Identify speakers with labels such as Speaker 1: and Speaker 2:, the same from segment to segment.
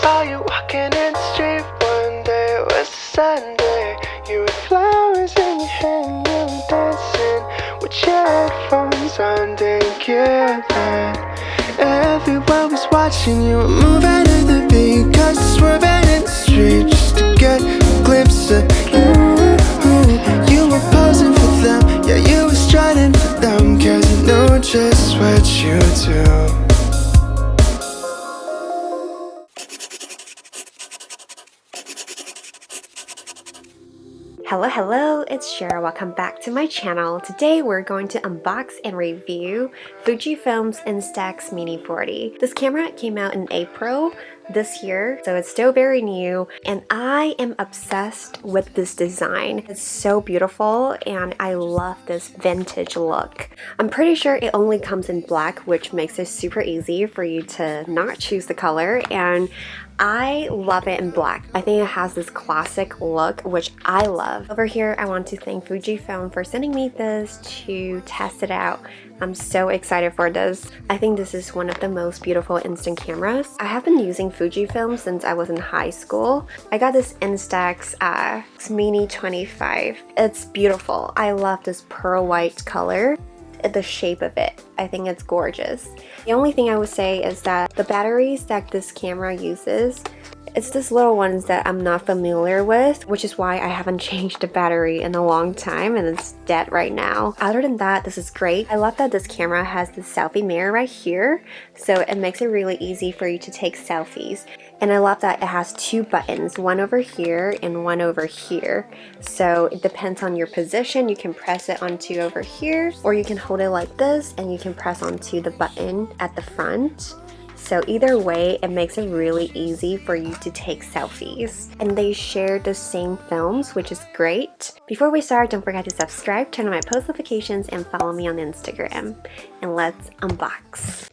Speaker 1: saw you walking in the street one day. It was a Sunday. You had flowers in your hand. You were dancing with your headphones on, didn't care then. Everyone was watching you were moving to the beat, cause you're swerving in the street just to get a glimpse of you. You were posing for them, yeah, you were strutting for them, cause you know just what you do.
Speaker 2: Hello, it's Cheryl. Welcome back to my channel. Today we're going to unbox and review Fujifilm's Instax Mini 40. This camera came out in April this year, so it's still very new, and I am obsessed with this design. It's so beautiful and I love this vintage look. I'm pretty sure it only comes in black, which makes it super easy for you to not choose the color, and I love it in black. I think it has this classic look, which I love. Over here, I want to thank Fujifilm for sending me this to test it out. I'm so excited for this. I think this is one of the most beautiful instant cameras. I have been using Fujifilm since I was in high school. I got this Instax Mini 25. It's beautiful. I love this pearl white color. The shape of it, I think it's gorgeous. The only thing I would say is that the batteries that this camera uses, it's these little ones that I'm not familiar with, which is why I haven't changed the battery in a long time and it's dead right now. Other than that, this is great. I love that this camera has the selfie mirror right here, so it makes it really easy for you to take selfies. And I love that it has two buttons, one over here and one over here. So it depends on your position. You can press it onto over here, or you can hold it like this and you can press onto the button at the front. So either way, it makes it really easy for you to take selfies. And they share the same films, which is great. Before we start, don't forget to subscribe, turn on my post notifications, and follow me on Instagram. And let's unbox.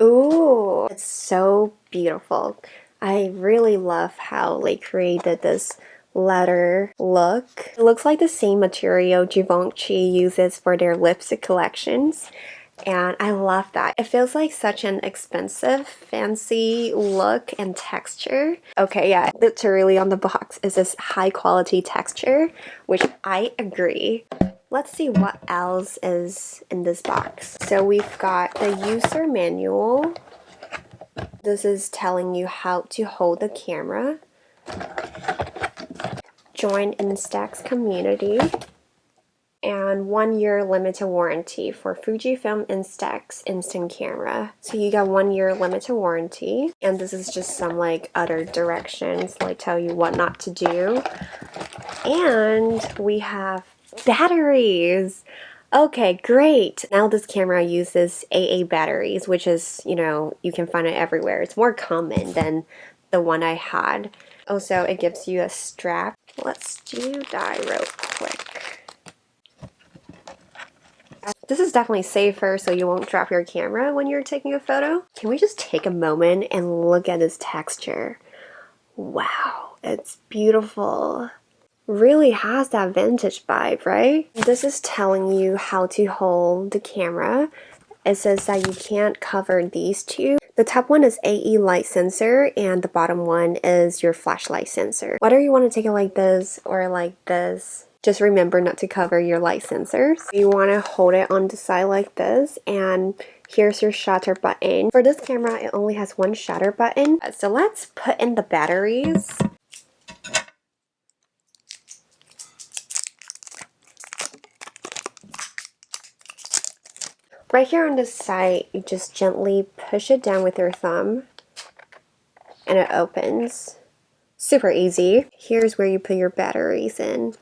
Speaker 2: Ooh, it's so beautiful. I really love how they created this leather look. It looks like the same material Givenchy uses for their lipstick collections, and I love that. It feels like such an expensive, fancy look and texture. Okay, yeah, literally on the box is this high quality texture, which I agree. Let's see what else is in this box. So we've got the user manual. This is telling you how to hold the camera. Join Instax community. And 1 year limited warranty for Fujifilm Instax instant camera. So you got 1 year limited warranty. And this is just some like other directions, like tell you what not to do. And we have batteries. Okay, great. Now this camera uses AA batteries, which is, you know, you can find it everywhere. It's more common than the one I had. Also, it gives you a strap. Let's do that real quick. This is definitely safer so you won't drop your camera when you're taking a photo. Can we just take a moment and look at this texture? Wow, it's beautiful. Really has that vintage vibe, right? This is telling you how to hold the camera. It says that you can't cover these two. The top one is AE light sensor and the bottom one is your flashlight sensor. Whether you want to take it like this or like this, just remember not to cover your light sensors. You want to hold it on the side like this, and here's your shutter button. For this camera, it only has one shutter button. So let's put in the batteries. Right here on the side, you just gently push it down with your thumb and it opens. Super easy. Here's where you put your batteries in.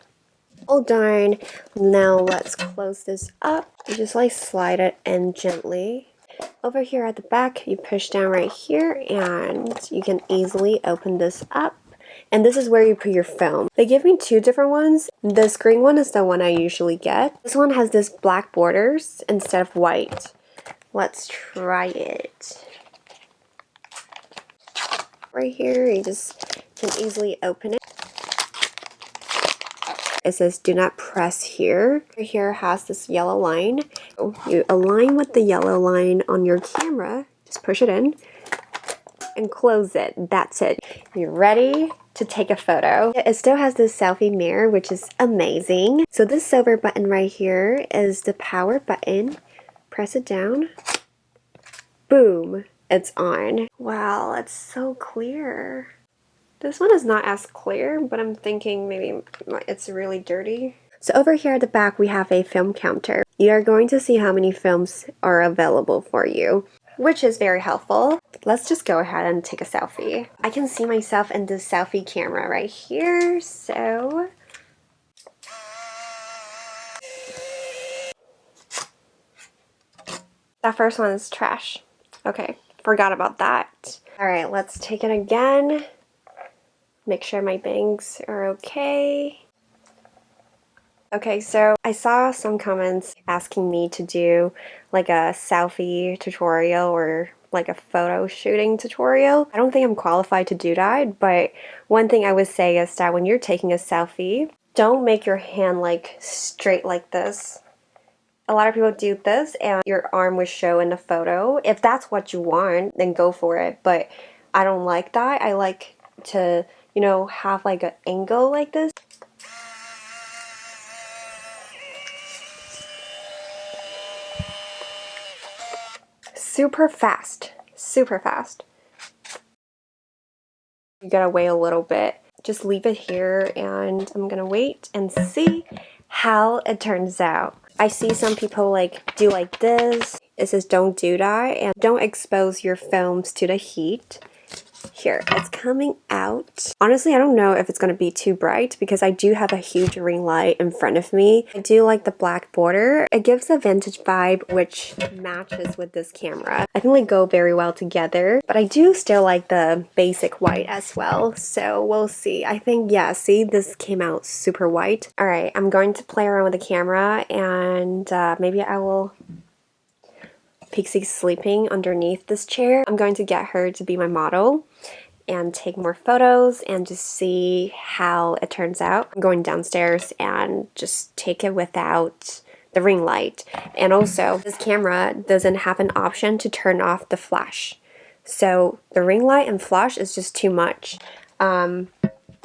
Speaker 2: All done. Now let's close this up. You just like slide it in gently. Over here at the back, you push down right here and you can easily open this up. And this is where you put your film. They give me two different ones. This green one is the one I usually get. This one has this black borders instead of white. Let's try it. Right here, you just can easily open it. it says do not press here. Here has this yellow line. You align with the yellow line on your camera. Just push it in and close it. That's it. You're ready to take a photo. It still has this selfie mirror, which is amazing. So this silver button right here is the power button. Press it down. Boom. It's on. Wow, it's so clear. This one is not as clear, but I'm thinking maybe it's really dirty. So over here at the back, we have a film counter. You are going to see how many films are available for you, which is very helpful. Let's just go ahead and take a selfie. I can see myself in this selfie camera right here, so... That first one is trash. Okay, forgot about that. All right, let's take it again. Make sure my bangs are okay. Okay, so I saw some comments asking me to do like a selfie tutorial or like a photo shooting tutorial. I don't think I'm qualified to do that, but one thing I would say is that when you're taking a selfie, don't make your hand like straight like this. A lot of people do this and your arm will show in the photo. If that's what you want, then go for it, but I don't like that. I like to, you know, have like an angle like this. Super fast, super fast. You gotta wait a little bit. Just leave it here and I'm gonna wait and see how it turns out. I see some people like do like this. It says don't do that and don't expose your films to the heat. Here, it's coming out. Honestly, I don't know if it's going to be too bright because I do have a huge ring light in front of me. I do like the black border. It gives a vintage vibe which matches with this camera. I think they go very well together, but I do still like the basic white as well. So we'll see. I think, yeah, see, this came out super white. All right, I'm going to play around with the camera and maybe I will... Pixie's sleeping underneath this chair. I'm going to get her to be my model and take more photos and just see how it turns out. I'm going downstairs and just take it without the ring light. And also, this camera doesn't have an option to turn off the flash. So the ring light and flash is just too much.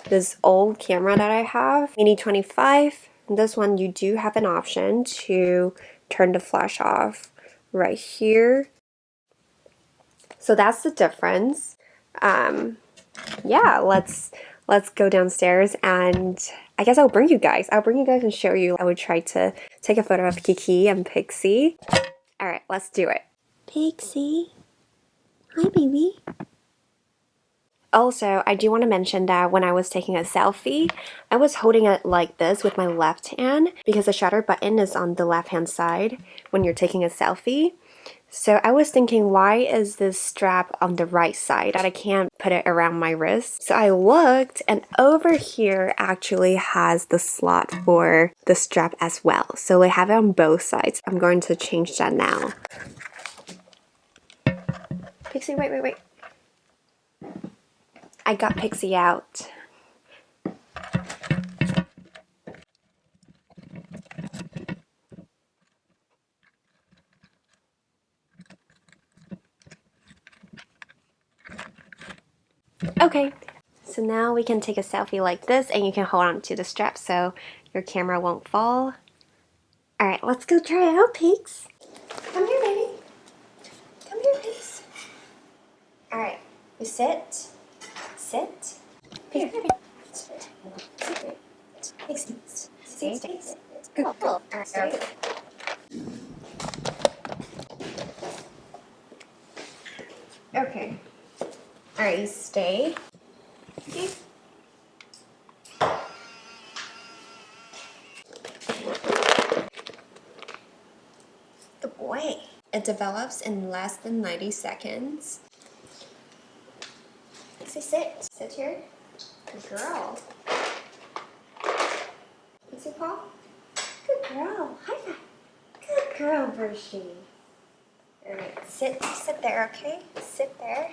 Speaker 2: This old camera that I have, Mini 25, this one you do have an option to turn the flash off right here. So that's the difference. Yeah, let's go downstairs and I guess I'll bring you guys and show you. I would try to take a photo of Kiki and Pixie. All right, let's do it. Pixie, hi baby. Also, I do want to mention that when I was taking a selfie, I was holding it like this with my left hand because the shutter button is on the left hand side when you're taking a selfie. So I was thinking, why is this strap on the right side that I can't put it around my wrist? So I looked and over here actually has the slot for the strap as well. So I have it on both sides. I'm going to change that now. Pixie, wait. I got Pixie out. Okay, so now we can take a selfie like this and you can hold on to the strap so your camera won't fall. Alright, let's go try it out, Peeks. Come here, baby. Come here, please. Alright, you sit. Sit. Here. Sit. Pixie. Stay. Good. Alright. Okay. Alright, you stay. Okay. Good boy. It develops in less than 90 seconds. Pixie, sit. Sit here. Good girl. Pixie paw. Good girl. High five. Good girl, Hershey. Alright, sit there, okay? Sit there.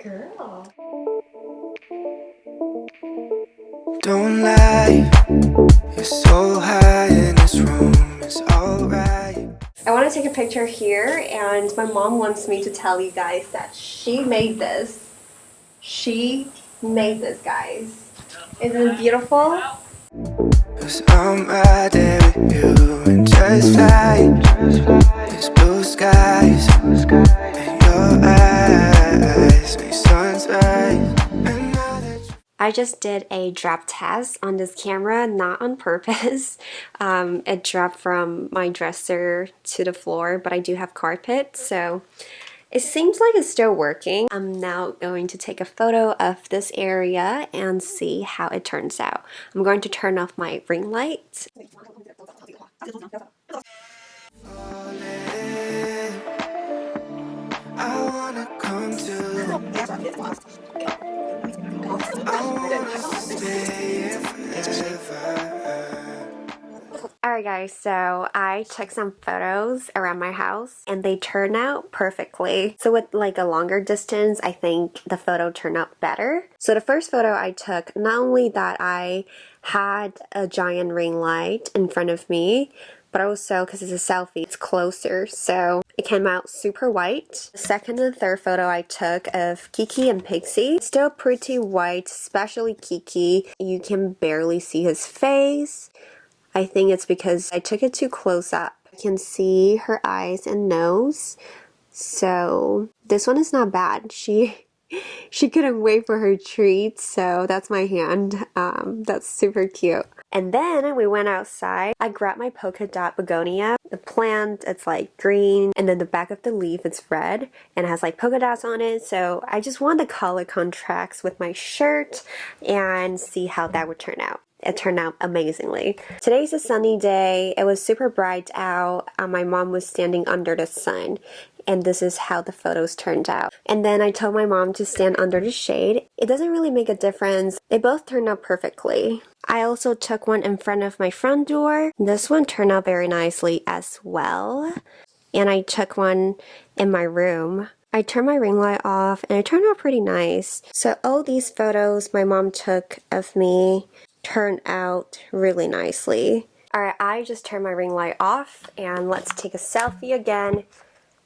Speaker 2: Girl.
Speaker 1: Don't lie, you're so high in this room, it's alright.
Speaker 2: I want to take a picture here, and my mom wants me to tell you guys that she made this. She made this, guys. Isn't it beautiful?
Speaker 1: 'Cause I'm right there with you and just fly. There's blue skies and your eyes make suns rise. And now that
Speaker 2: I just did a drop test on this camera, not on purpose. It dropped from my dresser to the floor, but I do have carpet, so it seems like it's still working. I'm now going to take a photo of this area and see how it turns out. I'm going to turn off my ring light.
Speaker 1: I wanna come to, I wanna stay here forever.
Speaker 2: Alright guys, so I took some photos around my house and they turned out perfectly. So with like a longer distance, I think the photo turned out better. So the first photo I took, not only that I had a giant ring light in front of me, but also because it's a selfie, it's closer, so it came out super white. The second and third photo I took of Kiki and Pixie, still pretty white, especially Kiki. You can barely see his face. I think it's because I took it too close up. I can see her eyes and nose. So this one is not bad. She couldn't wait for her treat, so that's my hand. That's super cute. And then we went outside. I grabbed my polka dot begonia. The plant, it's like green, and then the back of the leaf is red and it has like polka dots on it. So I just want the color contrast with my shirt and see how that would turn out. It turned out amazingly. Today's a sunny day. It was super bright out. My mom was standing under the sun, and this is how the photos turned out. And then I told my mom to stand under the shade. It doesn't really make a difference. They both turned out perfectly. I also took one in front of my front door. This one turned out very nicely as well. And I took one in my room. I turned my ring light off and it turned out pretty nice. So all these photos my mom took of me turned out really nicely. Alright, I just turned my ring light off and let's take a selfie again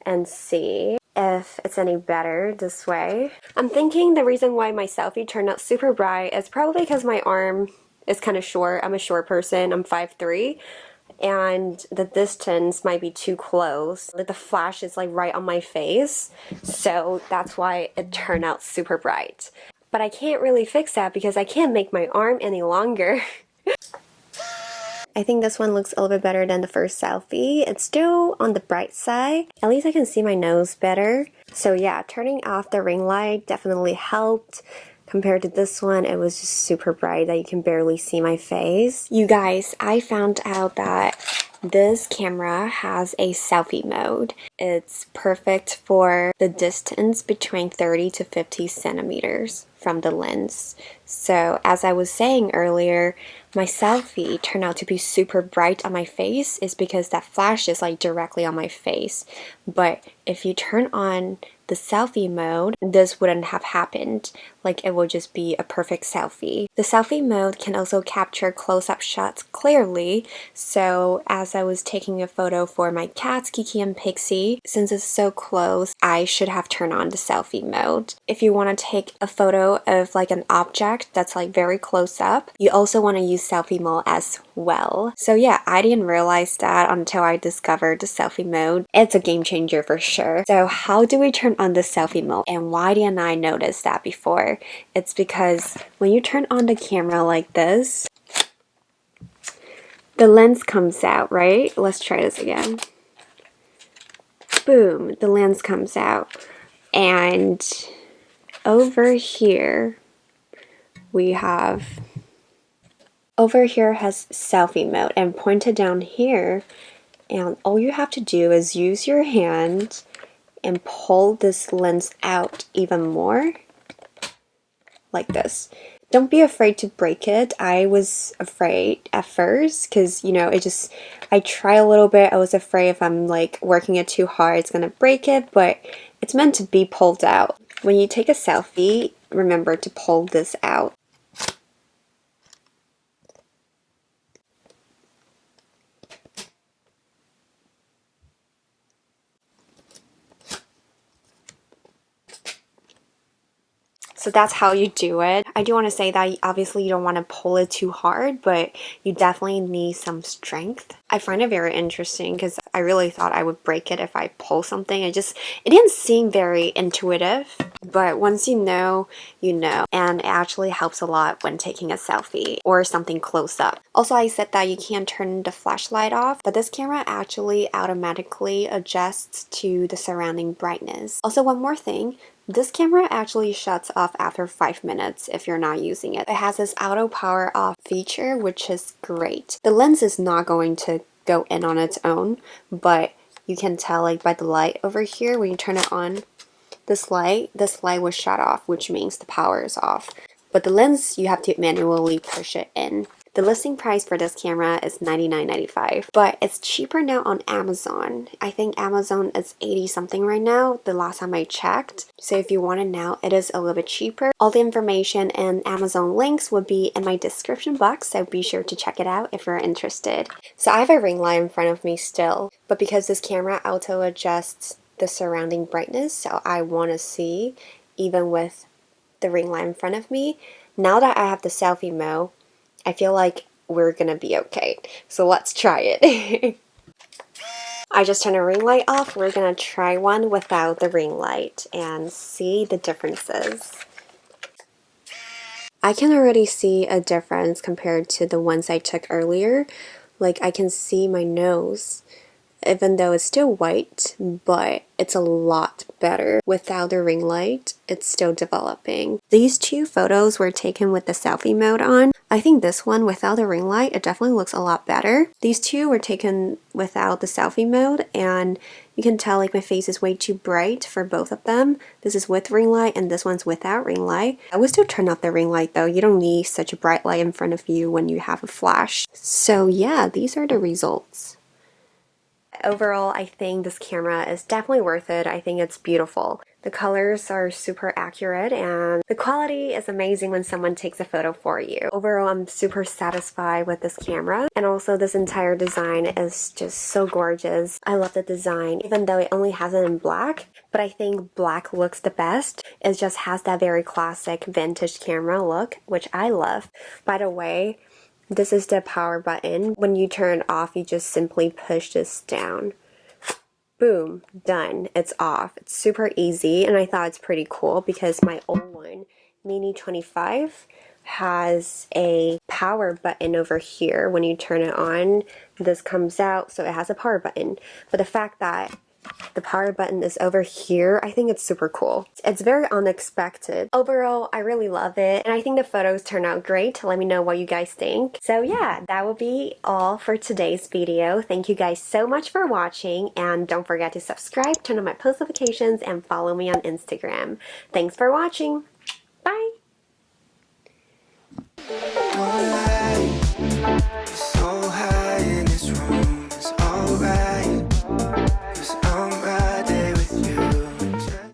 Speaker 2: and see if it's any better this way. I'm thinking the reason why my selfie turned out super bright is probably because my arm is kind of short. I'm a short person, I'm 5'3", and the distance might be too close. The flash is like right on my face, so that's why it turned out super bright. But I can't really fix that because I can't make my arm any longer. I think this one looks a little bit better than the first selfie. It's still on the bright side. At least I can see my nose better. So yeah, turning off the ring light definitely helped. Compared to this one, it was just super bright that you can barely see my face. You guys, I found out that this camera has a selfie mode. It's perfect for the distance between 30 to 50 centimeters from the lens. So as I was saying earlier, my selfie turned out to be super bright on my face is because that flash is like directly on my face. But if you turn on the selfie mode, this wouldn't have happened. Like it will just be a perfect selfie. The selfie mode can also capture close-up shots clearly. So as I was taking a photo for my cats, Kiki and Pixie, since it's so close, I should have turned on the selfie mode. If you want to take a photo of like an object that's like very close up, you also want to use selfie mode as well. So yeah, I didn't realize that until I discovered the selfie mode. It's a game changer for sure. So how do we turn on the selfie mode, and why didn't I notice that before? It's because when you turn on the camera like this, the lens comes out, right? Let's try this again. Boom, the lens comes out. And over here has selfie mode, and pointed down here, and all you have to do is use your hand and pull this lens out even more, like this. Don't be afraid to break it. I was afraid at first because, you know, I try a little bit. I was afraid if I'm like working it too hard, it's gonna break it, but it's meant to be pulled out. When you take a selfie, remember to pull this out. So that's how you do it. I do want to say that obviously you don't want to pull it too hard, but you definitely need some strength. I find it very interesting because I really thought I would break it if I pull something. It didn't seem very intuitive, but once you know, you know. And it actually helps a lot when taking a selfie or something close up. Also, I said that you can't turn the flashlight off, but this camera actually automatically adjusts to the surrounding brightness. Also, one more thing. This camera actually shuts off after 5 minutes if you're not using it. It has this auto power off feature, which is great. The lens is not going to go in on its own, but you can tell like by the light over here when you turn it on, this light was shut off, which means the power is off. But the lens, you have to manually push it in. The listing price for this camera is $99.95, but it's cheaper now on Amazon. I think Amazon is 80 something right now, the last time I checked. So if you want it now, it is a little bit cheaper. All the information and Amazon links will be in my description box, so be sure to check it out if you're interested. So I have a ring light in front of me still, but because this camera auto adjusts the surrounding brightness, so I want to see even with the ring light in front of me. Now that I have the selfie mode, I feel like we're gonna be okay. So let's try it. I just turned a ring light off. We're gonna try one without the ring light and see the differences. I can already see a difference compared to the ones I took earlier. Like I can see my nose, even though it's still white, but it's a lot better. Without the ring light, it's still developing. These two photos were taken with the selfie mode on. I think this one without the ring light, it definitely looks a lot better. These two were taken without the selfie mode, and you can tell like my face is way too bright for both of them. This is with ring light and this one's without ring light. I would still turn off the ring light though. You don't need such a bright light in front of you when you have a flash. So yeah, these are the results. Overall, I think this camera is definitely worth it. I think it's beautiful. The colors are super accurate and the quality is amazing when someone takes a photo for you. Overall, I'm super satisfied with this camera, and also this entire design is just so gorgeous. I love the design, even though it only has it in black, but I think black looks the best. It just has that very classic vintage camera look, which I love. By the way, this is the power button. When you turn it off, you just simply push this down. Boom, done. It's off. It's super easy, and I thought it's pretty cool because my old one, Mini 25, has a power button over here. When you turn it on, this comes out, so it has a power button. But the fact that the power button is over here, I think it's super cool. It's very unexpected. Overall, I really love it, and I think the photos turn out great. Let me know what you guys think. So yeah, that will be all for today's video. Thank you guys so much for watching, and don't forget to subscribe, turn on my post notifications, and follow me on Instagram. Thanks for watching. Bye!